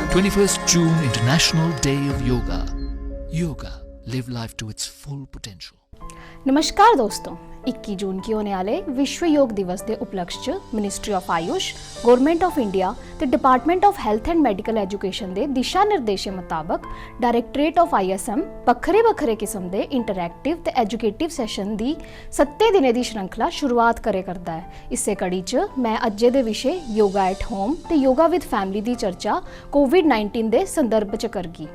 21st June International Day of Yoga. Yoga. Live life to its full potential. नमस्कार दोस्तों, 21 जून की होने वाले विश्व योग दिवस के उपलक्ष्य च ministry of AYUSH, government of India ते department of health and medical education के दिशा निर्देशों मुताबक डायरैक्टरेट ऑफ ISM बखरे बखरे किस्म के इंटरैक्टिव ते एजुकेटिव सैशन की 7 दिनें की श्रृंखला शुरुआत करे करता है। इस कड़ी च मैं अज्जे दे विषय योगा एट होम ते योगा विद फैमिली की चर्चा कोविड-19 के संदर्भ च करगी।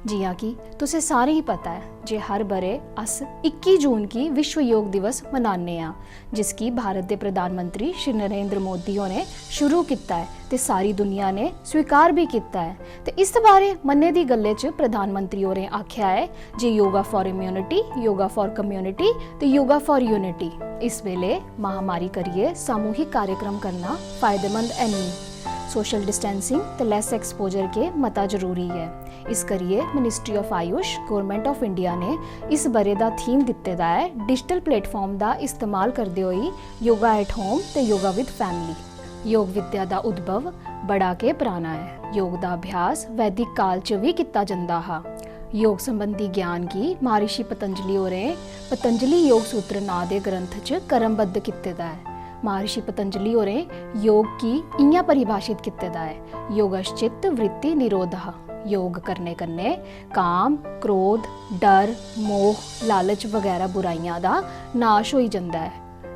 जी हाँ कि तुसें सारे ही पता है जे हर बरे अस 21 जून की विश्व योग दिवस मनाने हैं, जिसकी भारत के प्रधानमंत्री श्री नरेंद्र मोदी ने शुरू किया है ते सारी दुनिया ने स्वीकार भी किया है। ते इस बारे मन्ने दी गल्ले च प्रधानमंत्री होरें आख्या है जे yoga for immunity, yoga for community ते योगा फॉर यूनिटी। इस वेले महामारी करिए सामूहिक कार्यक्रम करना फायदेमंद है नहीं, सोशल डिस्टेंसिंग ते लेस एक्सपोजर के मता जरूरी है। इस करिए ministry of AYUSH, government of India ने इस बरे दा थीम दिते दा है डिजिटल प्लेटफॉर्म दा इस्तेमाल करदे होई योगा एट होम ते योगा विद फैमिली। योग विद्या दा उद्भव बड़ा के पुराना है। योग दा अभ्यास वैदिक काल च भी किता जंदा हा। योग संबंधी ज्ञान की महर्षि पतंजलि होरें पतंजलि योग सूत्र नां दे ग्रंथ च क्रमबद्ध किते दा है। महर्षि पतंजलि होरें योग की इयां परिभाषित किते दा है, योगश्चित्त वृत्ति निरोधः। योग करने कन्ने काम, क्रोध, डर, मोह, लालच वगैरह बुराइयां दा नाश होई जंदा है।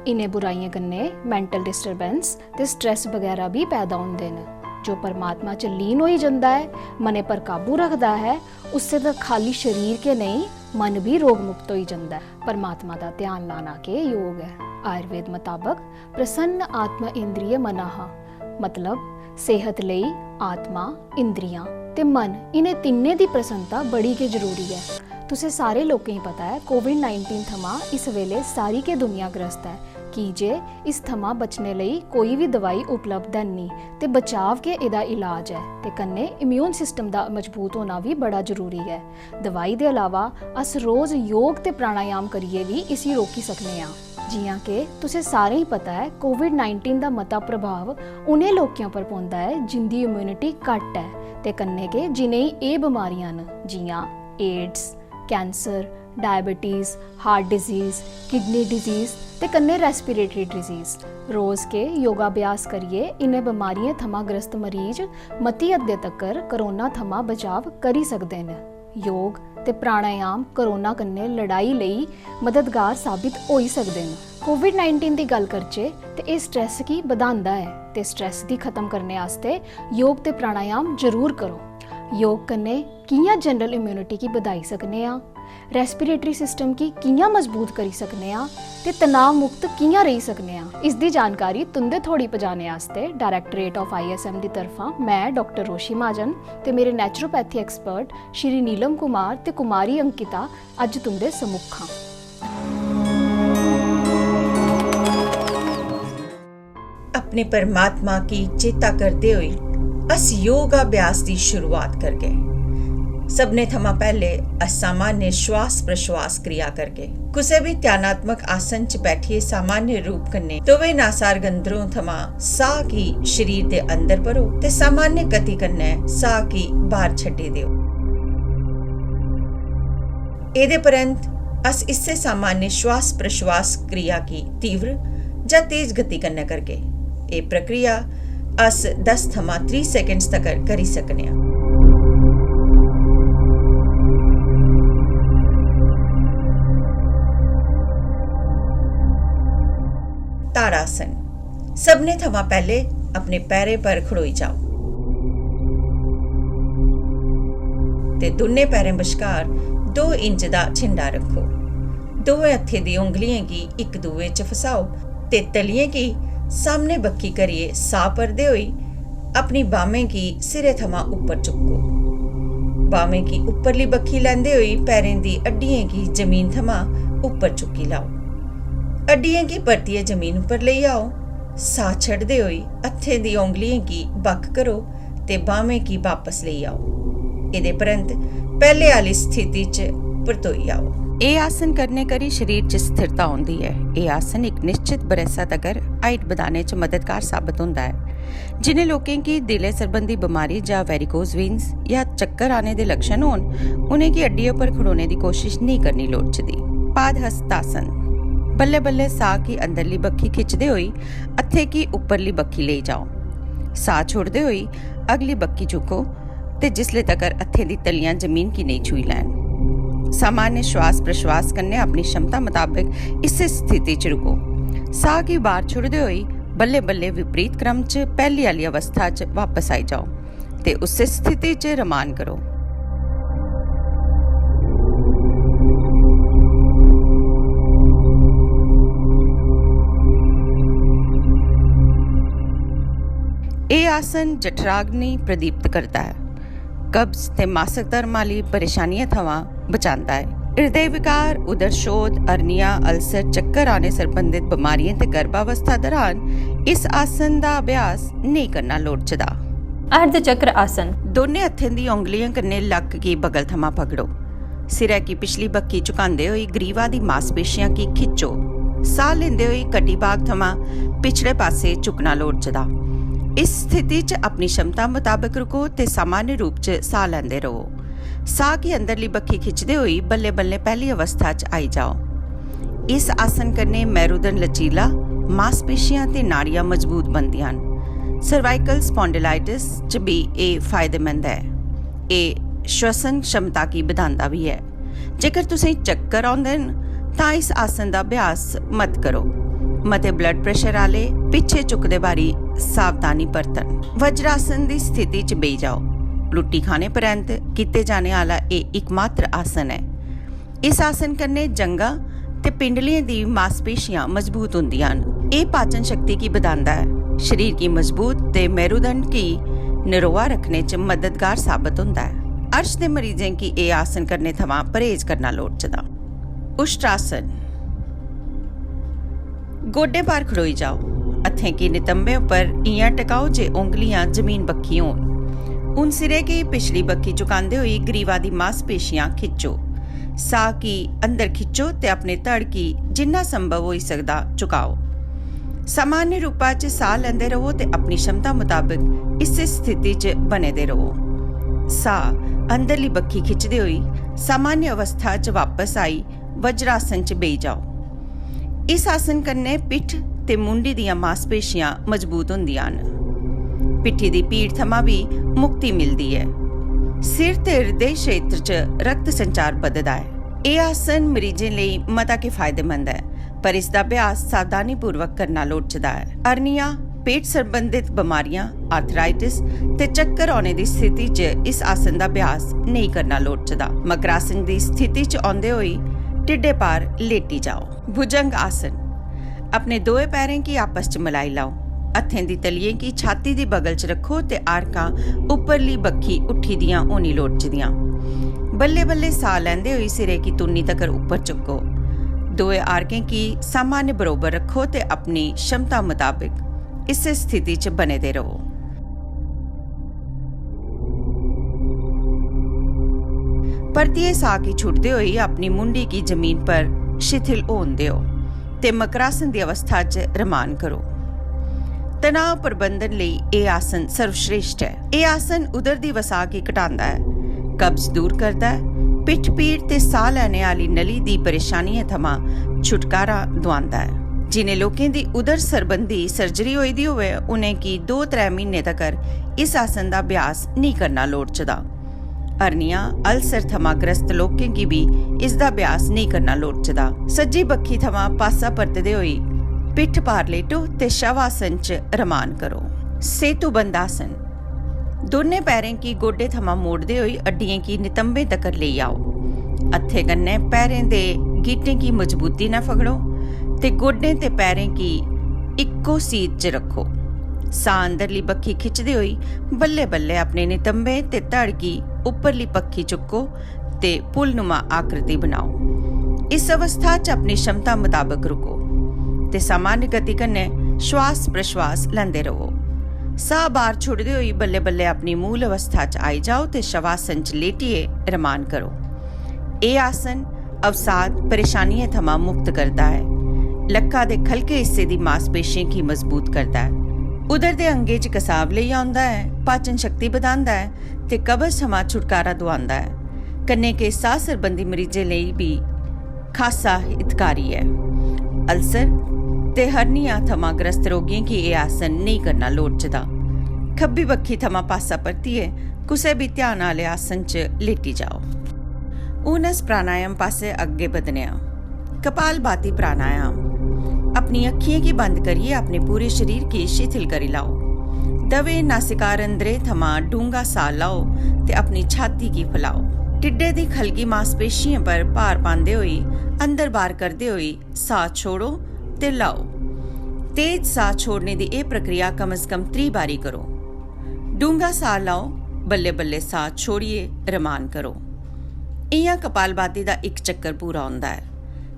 इन्हें बुराइयां कन्ने मेंटल डिस्टरबेंस ते स्ट्रेस वगैरह भी पैदा होंदे न। जो परमात्मा च लीन होई जंदा है, मने पर काबू रखदा है, उससे तो खाली शरीर के नहीं मन भी रोग मुक्त होई जंदा है। परमात्मा दा ध्यान लाना के योग है। आयुर्वेद मुताबक प्रसन्न आत्मा इंद्रिय मनाह, मतलब सेहत लई आत्मा, इंद्रियां ते मन इन्हें तिन्ने दी प्रसन्नता बड़ी के जरूरी है। तुसें सारे लोकें ही पता है कोविड-19 थमां इस वेले सारी के दुनिया ग्रस्त है कि जे इस थमां बचने लई कोई भी दवाई उपलब्ध है नहीं ते बचाव के इहदा इलाज है ते कन्ने इम्यून सिस्टम दा मजबूत होना भी बड़ा जरूरी है। दवाई दे अलावा अस रोज़ योग ते प्राणायाम करिए भी इसी रोकी सकने आ। जियां कि तुसें सारे ही पता है कोविड-19 दा मता प्रभाव उन्हें लोकें पर पौंदा है जिंदी इम्यूनिटी घट है ते कन्ने के जिनें एह बीमारियां न, जियां AIDS, cancer, diabetes, heart disease, kidney disease ते कन्ने रेस्पिरेटरी डिजीज़। रोज़ के योगाभ्यास करिए इन्हें बीमारियां थमां ग्रस्त मरीज मती हद्दे तक्कर कोरोना थमां बचाव करी सकदे न। योग ते प्राणायाम कोरोना कन्ने लड़ाई लई मददगार साबित होई सकदे न। कोविड-19 दी गल करचे ते इह स्ट्रेस गी बधांदा है ते स्ट्रेस दी खत्म करने आस्ते योग ते प्राणायाम जरूर करो। योग कन्ने कियां जनरल इम्यूनिटी की बधाई सकने आ, रेस्पिरेटरी सिस्टम की कियां मजबूत करी सकने आ ते तनाव मुक्त कियां रही सकने आ, इस दी जानकारी तुंदे थोड़ी पजाने आस्ते डायरैक्टरेट ऑफ ISM दी तरफा मैं डॉक्टर रोशी महाजन ते मेरे नैचुरोपैथी एक्सपर्ट श्री नीलम कुमार ते कुमारी अंकिता अज तुंदे सम्मुख हां। अपने परमात्मा की चेता करते हुए अस योगाभ्यास की शुरुआत कर गए। सबने थमा पहले असामान्य श्वास प्रश्वास क्रिया करके कुसे भी ध्यानात्मक आसन च बैठिए सामान्य रूप कन्ने दोवें नासार गंदरों थमा साह की शरीर दे अंदर भरो ते सामान्य गति कन्ने साह की बाहर छड्डी दियो। एदे परंत अस इससे सामान्य श्वास प्रश्वास क्रिया की तीव्र या तेज गति कन्ने करके ये प्रक्रिया अस 10 थमा 30 सेकंड्स तक करी सकने आ। ताड़ासन। सबने थमा पहले अपने पैरे पर खड़ोई जाओ ते दोने पैरें बश्कार 2 इंच दा छिंडा रखो। दोवें हत्थें दी उंगलियें गी इक दूए च फसाओ ते तलियें गी सामने बक्खी करिए साह भरदे होई अपनी बाह्में गी सिरे थमां उप्पर चुक्को। बाह्में गी उपरली बक्खी लैंदे होई पैरें दी अड्डियें गी जमीन थमां उप्पर चुक्की लाओ। अड्डियें गी परतियै जमीन उप्पर लेई आओ। साह छड्डदे होई हत्थें दी उंगलियें गी बक्ख करो ते बाह्में गी वापस लेई आओ। एदे परंत पहले आह्ली स्थिति च परतोई आओ। ਇਹ ਆਸਨ ਕਰਨੇ ਕਰੀ शरीर 'ਚ ਸਥਿਰਤਾ ਆਉਂਦੀ ਹੈ। ਇਹ ਆਸਨ ਇੱਕ ਨਿਸ਼ਚਿਤ ਬਰਸਾ ਤੱਕ ਹਾਈਟ ਵਧਾने 'ਚ ਮਦਦगार साबित ਹੁੰਦਾ है। जिन्हें लोगों की दिल संबंधी बीमारी या वेरिकोज वेन्स या चक्कर आने के लक्षण होन उन्हें की हड्डियों पर खड़ोने की कोशिश नहीं करनी लोड़चदी। पादहस्तासन बल्ले बल्ले साह की अंदरली बक्खी खिंचते हुए हथे की उपरली बक्खी ले जाओ। साह छोड़ते हुए अगली बक्खी चुको ते जिसले तक हथे की तलियां जमीन की नहीं छुई लैन। सामान्य श्वास प्रश्वास करने अपनी क्षमता मुताबिक इस स्थिति च रुको। साह की बाहर छोड़ते हुए बल्ले बल्ले विपरीत क्रम च पहली वाली अवस्था च वापस आई जाओ ते उस स्थिति च रमान करो। ये आसन जठराग्नि प्रदीप्त करता है, कब्ज ते मासिक धर्म वाली परेशानियां थवा बचाता है। हृदय विकार, उदर शोध, अर्निया, अल्सर, चक्कर आने संबंधित बीमारियां ते गर्भावस्था दौरान इस आसन का अभ्यास नहीं करना लोड़चदा। अर्ध चक्र आसन दोने हथें दी उंगलियां कन्ने लक की बगल थमा पकड़ो। सिरै की पिछली बक्की झुकांदे हुए ग्रीवा दी मांसपेशियां की खिंचो। साह लेंदे हुए कटी भाग थमा पिछले पासे झुकना लोड़चदा। इस स्थिति च अपनी क्षमता मुताबिक रुको ते सामान्य रूप च साह लेंदे रहो। साह की अंदरली बक्खी खिंचते हुए बल्ले बल्ले पहली अवस्था च आई जाओ। इस आसन करने मेरुदंड लचीला, मांसपेशियां ते नाड़ियां मजबूत बनदियां हन। सर्वाइकल स्पॉन्डिलाइटिस च भी ये फायदेमंद है। ये श्वसन क्षमता की ਵਧਾਉਂਦਾ भी है। जेकर तुसें चक्कर आउंदे न तां इस आसन का अभ्यास मत करो। मते ब्लड प्रेशर वाले पिछे झुकदे बारी सावधानी बरतन। वज्रासन की स्थिति च बेही जाओ। रोटी खाने परंत किते जाने वाला ये एकमात्र आसन है। इस आसन करने जंगा ते पिंडलियां दी मांसपेशियां मजबूत होंदियां हन। ये पाचन शक्ति की बढ़ाता है, शरीर की मजबूत ते मेरुदंड की निरोआ रखने च मददगार साबित होता है। अर्श दे मरीजें की ये आसन करने थमां परहेज करना लोड़चदा। उष्ट्रासन गोडे पार खड़ोई जाओ। हथें की नितंबे पर इयां टिकाओ जे उंगलियां जमीन बक्खी होन। उन सिरे की पिछली बक्खी झुकांदे हुए ग्रीवा दी मांसपेशियां खिंचो। साह की अंदर खिंचो ते अपने धड़ की जिन्ना संभव हो सकदा झुकाओ। सामान्य रूपा च साह लेंदे रहो ते अपनी क्षमता मुताबिक इस स्थिति च बने दे रहो। साह अंदरली बक्खी खिंचदे हुए सामान्य अवस्था च वापस आई वज्रासन च बेही जाओ। इस आसन कन्ने पिठ ते मुंडी दियां मांसपेशियां मजबूत होंदियां हन। पिट्ठी दी पीड़ थमा भी मुक्ति मिलती है। सिर ते हृदय क्षेत्र च रक्त संचार बधदा है। यह आसन मरीजें लिए मता के फायदेमंद है, पर इसका अभ्यास सावधानी पूर्वक करना लोड़चदा है। अर्निया, पेट संबंधित बीमारियां, आर्थराइटिस ते चक्कर आने की स्थिति च इस आसन का अभ्यास नहीं करना लोड़चदा। मकरासन की स्थिति च आउंदे होए टिड्डे पार लेटी जाओ। भुजंग आसन अपने दोए पैरें की आपस च मिलाई लाओ। हथें दी तलिए की छाती दी बगल च रखो ते आरकां उपरली बक्खी उठी दियां होनी लोड़चदियां। बल्ले बल्ले साह लैंदे हुए सिरे की तुन्नी तक ऊपर चुको। दोए आरकें की सामान्य बरोबर रखो ते अपनी क्षमता मुताबिक इस स्थिति च बने दे रहो। परतिए साह की छुटते हुए अपनी मुंडी की जमीन पर शिथिल होन दियो ते मकरासन की अवस्था च रमान करो। तनाव प्रबंधन लिए यह आसन सर्वश्रेष्ठ है। यह आसन उदर दी वसा की घटाता है, कब्ज दूर करता है, पिठ पीड़ ते साह लैने वाली नली दी परेशानियां थमा छुटकारा दिवांदा है। जिन्हें लोगों की उदर संबंधी सर्जरी होई दी होवे उन्हें की 2-3 महीने तक इस आसन का अभ्यास नहीं करना लोड़चदा। अर्निया, अल्सर थमा ग्रस्त लोगों की भी इसका अभ्यास नहीं करना लोड़चदा। सज्जी बक्खी थमा पासा परतदे होए पिठ पार लेटो ते शवासन च रमान करो। सेतुबंद आसन दोने पैरें की गोडे थमा मोड़ते हुए अड्डियों की नितंबे तक ले आओ। हथे कन्ने पैरें दे गीटें की मजबूती न पकड़ो ते गोडे ते पैरें की इक्को सीध च रखो। साह अंदरली बक्खी खिंचदे हुए बल्ले बल्ले अपने नितंबे ते धड़ की उपरली पक्खी चुको ते पुलनुमा आकृति बनाओ। इस अवस्था च अपनी क्षमता मुताबिक रुको ते सामान्य गति कन्ने श्वास प्रश्वास लैंदे रहो। साह बाहर छोड़ते हुए बल्ले बल्ले अपनी मूल अवस्था च आई जाओ ते शवासन च लेटिए रमान करो। ये आसन अवसाद परेशानियां थमां मुक्त करता है। लक्का दे खलके हिस्से दी मांसपेशियां की मजबूत करता है। उदर दे अंगे च कसाव लेई आउंदा है, पाचन शक्ति बधांदा है ते कब्ज थमां छुटकारा दुआंदा है। कन्ने के साह सरबंधी मरीजें लेई भी खासा हितकारी है। अल्सर ते हरनिया थमां ग्रस्त रोगियों की यह आसन नहीं करना लोड़चदा। खब्बी बक्खी थमां पासा परतिए कुसै भी ध्यान आह्ले आसन च लेटी जाओ। हून अस प्राणायाम पासे अग्गे बधने आं। कपालभाति प्राणायाम। अपनी अक्खियां की बंद करिए अपने पूरे शरीर की शिथिल करी लाओ। दवे नासिका रंध्रे थमां डूंगा साह लाओ ते अपनी छाती की फैलाओ। टिड्डे दी खलगी मांसपेशियों पर भार पांदे होई अंदर बाहर करदे होई साह छोड़ो ते लाओ। तेज साह छोड़ने की यह प्रक्रिया कम से कम 3 बारी करो। डूंगा साह लाओ, बल्ले बल्ले साह छोड़िए रमान करो। इयां कपालभाति का एक चक्कर पूरा होता है।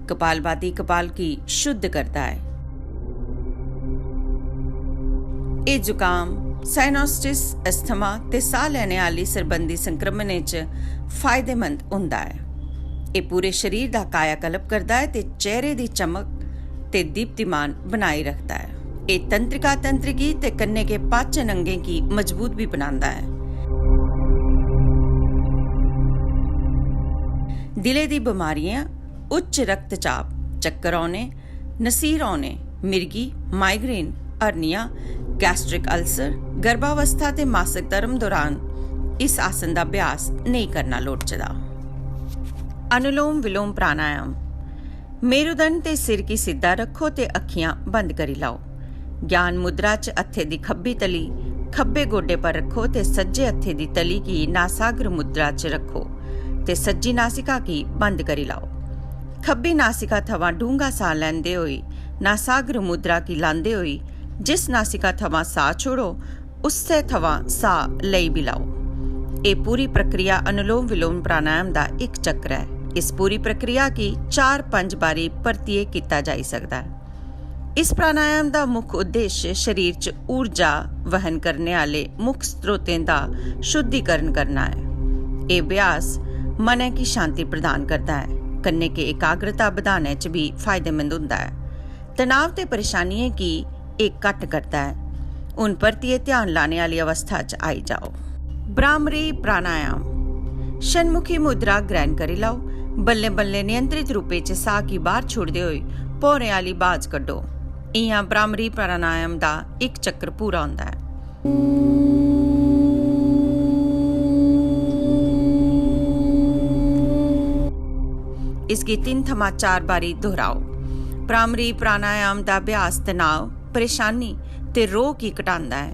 कपालभाति कपाल की शुद्ध करता है। ये जुकाम, साइनोसिटिस, अस्थमा ते साह लेने वाली संबंधी संक्रमण च फायदेमंद हुंदा है। ये पूरे शरीर का कायाकल्प करता है ते चेहरे की चमक ते दीप्तिमान बनाए रखता है। ये तंत्रिका तंत्रिकी ते कन्ने के पाचन अंगें की मजबूत भी बनाता है। दिले दी बीमारियां, उच्च रक्तचाप, चक्कर आने, नसीर आने, मिर्गी, माइग्रेन, हरनिया, गैस्ट्रिक अल्सर, गर्भावस्था ते मासिक धर्म दौरान इस आसन का अभ्यास नहीं करना लोड़चदा। अनुलोम विलोम प्राणायाम। मेरुदंड ते सिर की सीधा रखो ते अखियां बंद करी लाओ। ज्ञान मुद्रा च हत्थे दी खब्बी तली खब्बे गोडे पर रखो ते सज्जे हत्थे दी तली की नासाग्र मुद्रा च रखो ते सज्जी नासिका की बंद करी लाओ। खब्बी नासिका थमां डूंगा साह लैंदे होई नासाग्र मुद्रा की लांदे होई जिस नासिका थमां साह छोड़ो उससे थमां साह लई भी लाओ। ये पूरी प्रक्रिया अनुलोम विलोम प्राणायाम का एक चक्र है। इस पूरी प्रक्रिया की 4-5 बारी परतिए किया जा सकता है। इस प्राणायाम का मुख्य उद्देश्य शरीर च ऊर्जा वहन करने वाले मुख्य स्रोतों का शुद्धिकरण करना है। ये अभ्यास मन की शांति प्रदान करता है, कन्ने के एकाग्रता बढ़ाने च भी फायदेमंद होता है। तनाव ते परेशानियों की एक घट करता है। उन परतिए ध्यान लाने वाली अवस्था च आई जाओ। भ्रामरी प्राणायाम। षणमुखी मुद्रा ग्रहण करी लाओ। बल्ले बल्ले नियंत्रित रूपे च साह की बाहर छोड़ते हुए भौरे वाली बाज कड्डो। इयां भ्रामरी प्राणायाम का एक चक्र पूरा होता है। इसकी 3-4 बारी दोहराओ। भ्रामरी प्राणायाम का अभ्यास तनाव, परेशानी ते रोग की घटाता है।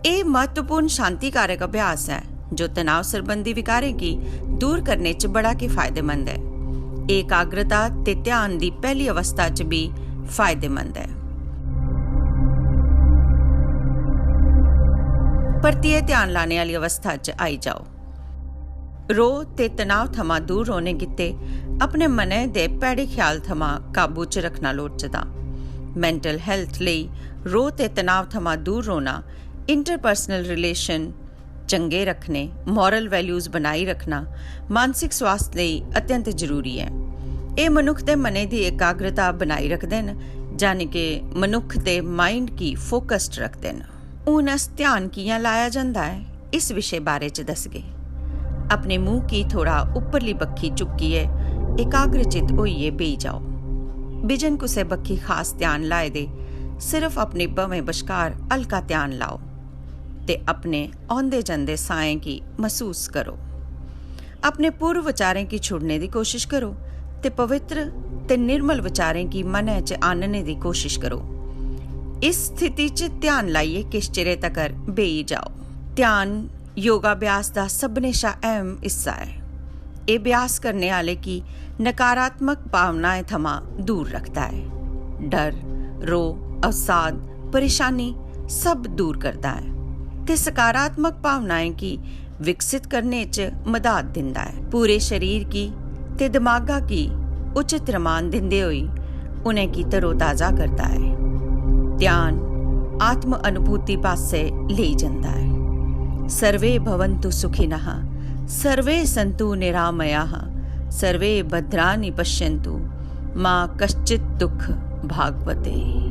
यह महत्वपूर्ण शांतिकारक अभ्यास है जो तनाव संबंधी विकारें की दूर करने च बड़ा के फायदेमंद है। एकाग्रता ते ध्यान की पहली अवस्था च भी फायदेमंद है। परतिए ध्यान लाने वाली अवस्था च आई जाओ। रो ते तनाव थमां दूर होने गित्ते अपने मने दे पैड़े ख्याल थमां काबू च रखना लोड़चदा। मैंटल हैल्थ लई रो ते तनाव थमां दूर रोना, इंटरपर्सनल रिलेशन चंगे रखने, मॉरल वैल्यूज बनाई रखना मानसिक स्वास्थ्य लई अत्यंत जरूरी है। ये मनुख दे मने दी एकाग्रता बनाई रखते हैं, जाने के मनुख दे माइंड की फोकस्ड रखते हैं। हून अस ध्यान कियां लाया जाता है इस विषय बारे च दसगे। अपने मुंह की थोड़ा उपरली बक्खी चुक्किए एकाग्रचित होइए बेही जाओ। बिजन कुसै बक्खी खास ध्यान लाए दे सिर्फ अपने भवें बश्कार हल्का ध्यान लाओ ते अपने औंदे जंदे साएं की महसूस करो। अपने पूर्व विचारें की छुड़ने की कोशिश करो ते पवित्र ते निर्मल विचारें की मनै च आनने की कोशिश करो। इस स्थिति च ध्यान लाइए किश चिरे तकर बेही जाओ। ध्यान योगाभ्यास का सबने शा अहम हिस्सा है। ये अभ्यास करने वाले की नकारात्मक भावनाएं थमां दूर रखता है। डर, रोह, अवसाद, परेशानी सब दूर करता है ते सकारात्मक भावनाएं की विकसित करने च मदद दिंदा है। पूरे शरीर की ते दिमागा की उचित रमान दिंदे हुए उन्हें की तरोताजा करता है। ध्यान आत्म अनुभूति पासे ले जाता है। सर्वे भवन्तु सुखिनः, सर्वे सन्तु निरामयाः, सर्वे भद्राणि पश्यन्तु मां कश्चित् दुःख भाग्वते।